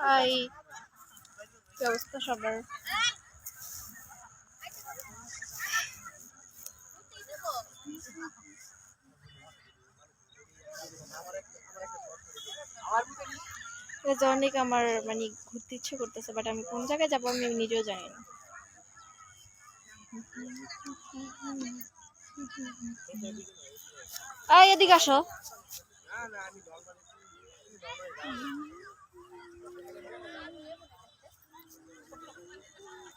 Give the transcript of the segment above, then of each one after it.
High, কি অবস্থা সবার? অনেক আমার মানে ঘুরতে ইচ্ছে করতেছে, বাট আমি কোন জায়গায় যাবো আমি নিজেও জানি না। এদিকে আসো।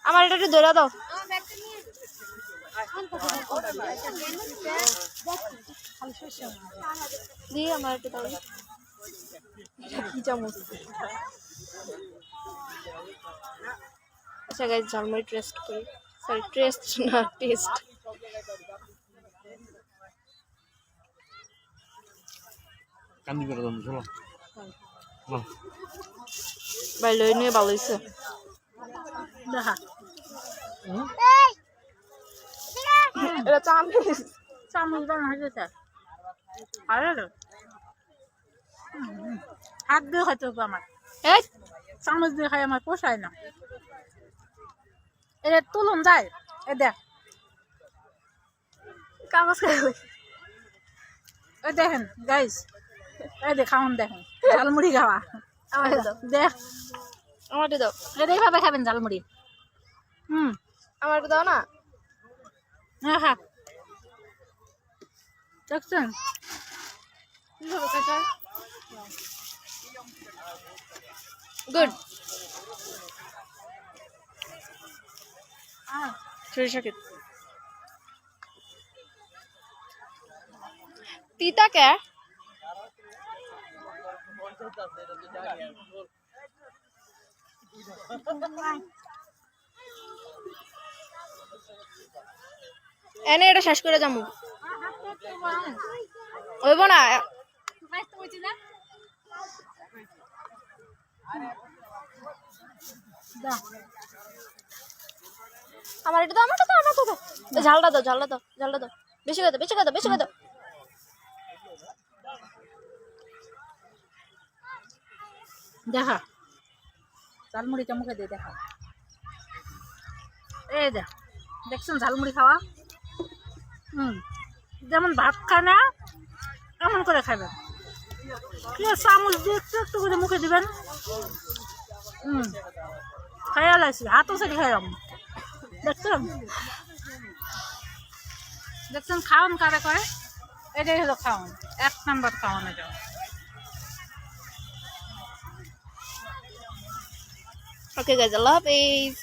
আমার এটা একটু ধরে দাও। দিয়ে আমার একটু দাও। কি চামচ? আচ্ছা গাইস, ঝালমুড়ি টেস্ট করি। সরি, টেস্ট না, টেস্ট। কান্দি করে দাম চলো। ভাই লই নিয়ে ভালো হয়েছে। দেখা এটা চামচ। চামচ বানা হয়েছে আরে হাত দিয়ে খাইতে হবে আমার। এই চামচ দিয়ে খাই আমার পোষায় না। এটা তুলন যায়। এ দেখ, কাগজ খাই। এ দেখেন গাইস, এই দেখ খাওন, দেখেন ঝালমুড়ি খাওয়া। আমার দাও, দেখ আমার দাও। এটা এইভাবে খাবেন ঝালমুড়ি। আমার দাও না। হ্যাঁ হ্যাঁ, দেখছেন কিভাবে খাইতে? গুড। সরিষা ক্ষেত তিতা কে? এনে এটা শেষ করে যাবো। হইব না। আমার এটা দাও, আমার দাও, আমার দাও। ঝালটা দাও, ঝালটা দাও, ঝালটা দাও। বেশি করে দাও, বেশি করে দাও, বেশি করে দাও। দেখা ঝালমুড়িটা মুখে দিয়ে দেখা। এই দেখ, দেখছেন ঝালমুড়ি খাওয়া? যেমন ভাত খায় না এমন করে খাবেন। চামচ দিয়ে একটু একটু করে মুখে দিবেন। খাইয়া লাগছি, হাতও সেটি খাইলাম। দেখছেন দেখছেন খাওয়ান কারে করে? এটাই হলো খাওয়ান, 1 নাম্বার খাওয়ান এটা। ওকে গাইজ, আল্লাহ হাফেজ।